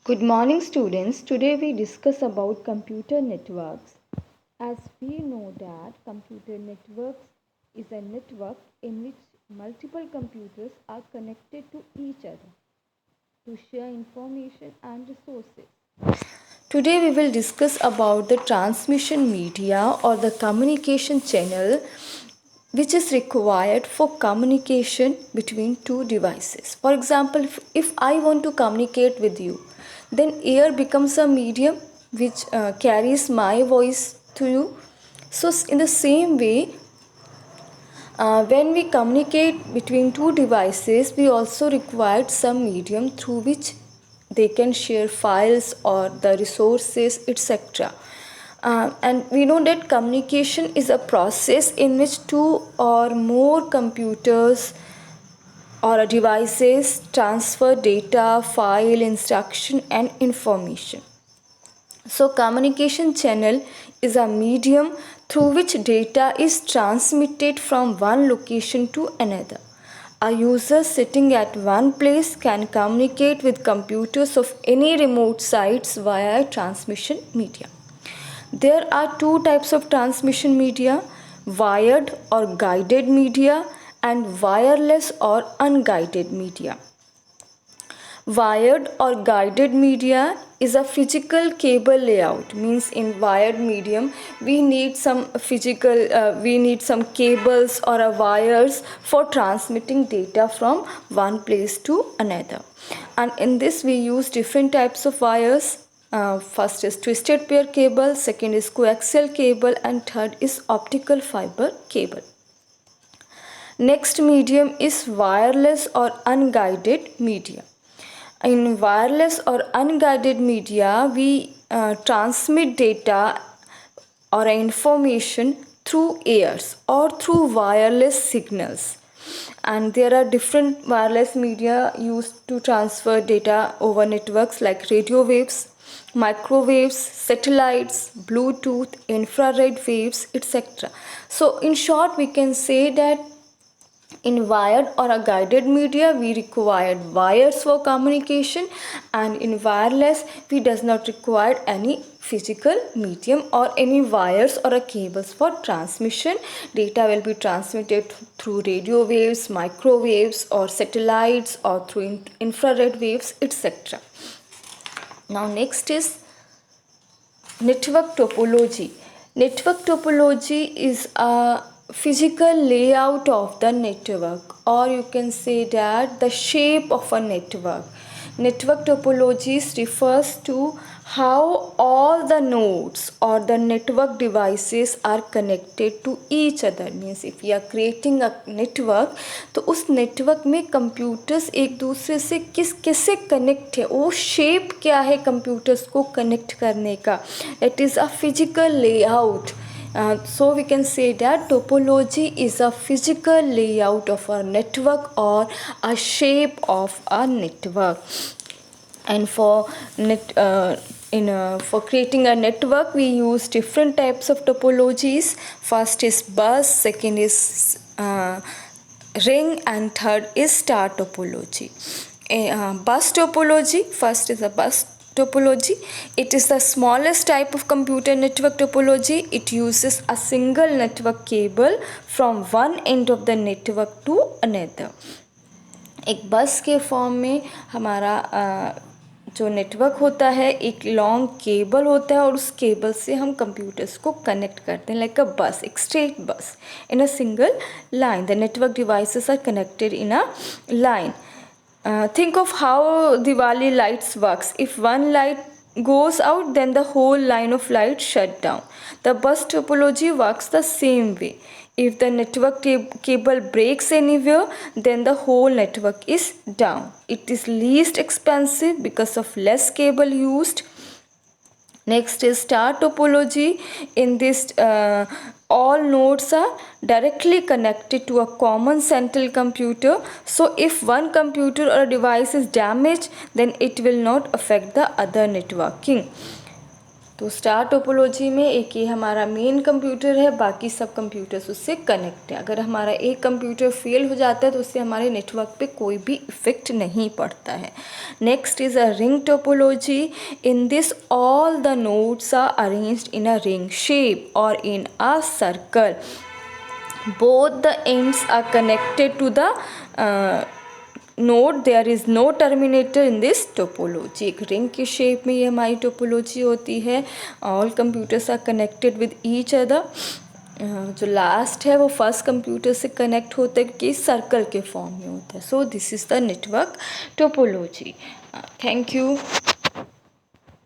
Good morning students. Today we discuss about computer networks. As we know that computer networks is a network in which multiple computers are connected to each other to share information and resources. Today we will discuss about the transmission media or the communication channel which is required for communication between two devices. For example, if I want to communicate with you, then air becomes a medium which carries my voice to you. So, in the same way, when we communicate between two devices, we also require some medium through which they can share files or the resources, etc. And we know that communication is a process in which two or more computers or devices transfer data, file, instruction, and information. So, communication channel is a medium through which data is transmitted from one location to another. A user sitting at one place can communicate with computers of any remote sites via transmission media. There are two types of transmission media: wired or guided media and wireless or unguided media. Wired or guided media is a physical cable layout. Means in wired medium we need some cables or wires for transmitting data from one place to another, and in this we use different types of wires. First is twisted pair cable, second is coaxial cable, and third is optical fiber cable. Next medium is wireless or unguided media. In wireless or unguided media, we transmit data or information through airs or through wireless signals. And there are different wireless media used to transfer data over networks like radio waves, microwaves, satellites, Bluetooth, infrared waves, etc. So, in short, we can say that in wired or a guided media we required wires for communication, and in wireless we does not require any physical medium or any wires or a cables for transmission. Data will be transmitted through radio waves, microwaves, or satellites, or through infrared waves, etc. Now next is network topology. Network topology is a physical layout of the network, or you can say that the shape of a network. Network topologies refers to how all the nodes or the network devices are connected to each other. Means if we are creating a network, तो उस network में computers एक दूसरे से कैसे connect है, वो shape क्या है कंप्यूटर्स को कनेक्ट करने का. It is a physical layout. So we can say that topology is a physical layout of a network or a shape of a network. And for for creating a network we use different types of topologies. First is bus, second is ring, and third is star topology. Bus topology, first is a bus topology. It is the smallest type of computer network topology. It uses a single network cable from one end of the network to another. एक बस के form में हमारा जो network होता है एक long cable होता है, और उस केबल से हम कंप्यूटर्स को कनेक्ट करते हैं लाइक अ बस, एक straight bus in a single line. The network devices are connected in a line. Think of how Diwali lights works. If one light goes out, then the whole line of light shut down. The bus topology works the same way. If the network cable breaks anywhere, then the whole network is down. It is least expensive because of less cable used. Next is star topology. In this, all nodes are directly connected to a common central computer. So if one computer or device is damaged, then it will not affect the other networking. तो star topology में एक ये हमारा main computer है, बाकी सब computers उससे connect है। अगर हमारा एक कंप्यूटर फेल हो जाता है तो उससे हमारे नेटवर्क पे कोई भी इफ़ेक्ट नहीं पड़ता है। Next is a ring topology. In this all the nodes are arranged in a ring shape और in a circle. Both the ends are connected to the node, there is no terminator in this topology. एक ring के shape में ये हमारी topology होती है। All computers are connected with each other. जो last है वो फर्स्ट कंप्यूटर से कनेक्ट होते हैं कि सर्कल के फॉर्म में होता है। So this is the network topology. Thank you.